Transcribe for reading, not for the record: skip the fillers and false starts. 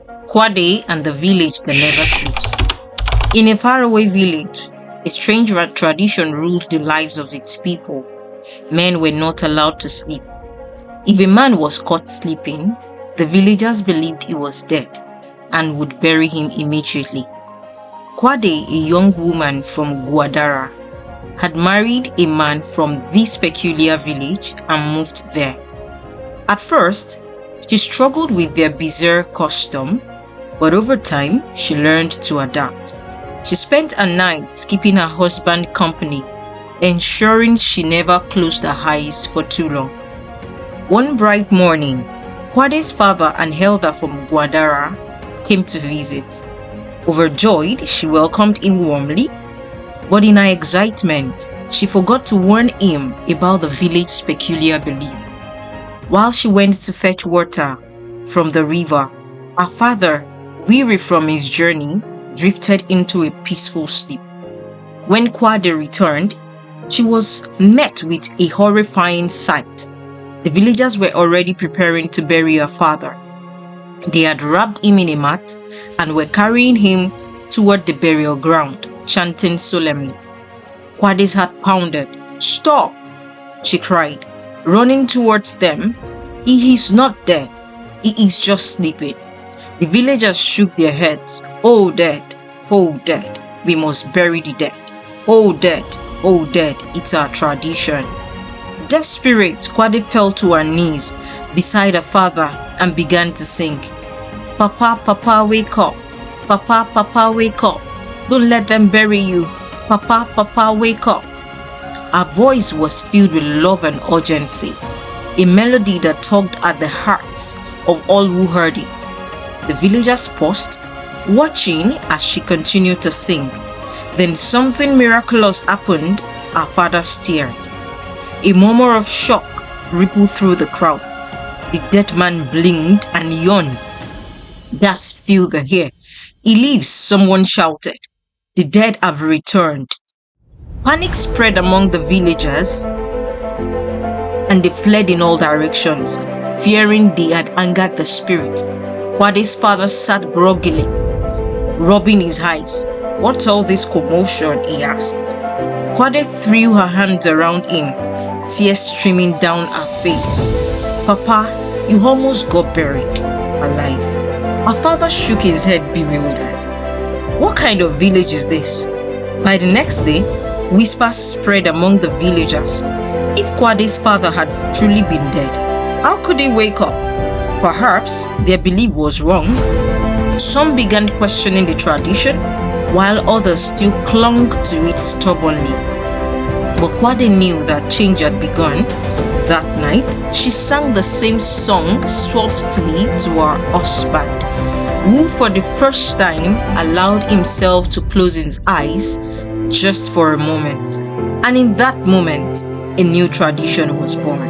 Kwade and the village that never sleeps. In a faraway village, a strange tradition ruled the lives of its people. Men were not allowed to sleep. If a man was caught sleeping, the villagers believed he was dead and would bury him immediately. Kwade, a young woman from Gwandara, had married a man from this peculiar village and moved there. At first, she struggled with their bizarre custom, but over time, she learned to adapt. She spent her nights keeping her husband company, ensuring she never closed her eyes for too long. One bright morning, Kwade's father and elder from Gwandara came to visit. Overjoyed, she welcomed him warmly, but in her excitement, she forgot to warn him about the village's peculiar belief. While she went to fetch water from the river, her father, weary from his journey, drifted into a peaceful sleep. When Kwade returned, she was met with a horrifying sight. The villagers were already preparing to bury her father. They had wrapped him in a mat and were carrying him toward the burial ground, chanting solemnly. Kwade's heart pounded. "Stop!" she cried, running towards them. "He is not dead. He is just sleeping." The villagers shook their heads. "Oh, dead! Oh, dead! We must bury the dead. Oh, dead! Oh, dead! It's our tradition." Desperate, Kwade fell to her knees beside her father and began to sing. "Papa, Papa, wake up. Papa, Papa, wake up. Don't let them bury you. Papa, Papa, wake up." Her voice was filled with love and urgency, a melody that tugged at the hearts of all who heard it. The villagers paused, watching as she continued to sing. Then something miraculous happened. Her father stared. A murmur of shock rippled through the crowd. The dead man blinked and yawned. Gasps filled the air. "He lives," someone shouted. "The dead have returned." Panic spread among the villagers and they fled in all directions, fearing they had angered the spirit. Kwade's father sat groggily, rubbing his eyes. "What's all this commotion?" he asked. Kwade threw her hands around him, tears streaming down her face. "Papa, you almost got buried alive." Her father shook his head bewildered. What kind of village is this? By the next day, whispers spread among the villagers. If Kwade's father had truly been dead, how could he wake up? Perhaps their belief was wrong. Some began questioning the tradition, while others still clung to it stubbornly. But Kwade knew that change had begun. That night, she sang the same song softly to her husband, who for the first time allowed himself to close his eyes just for a moment. And in that moment, a new tradition was born.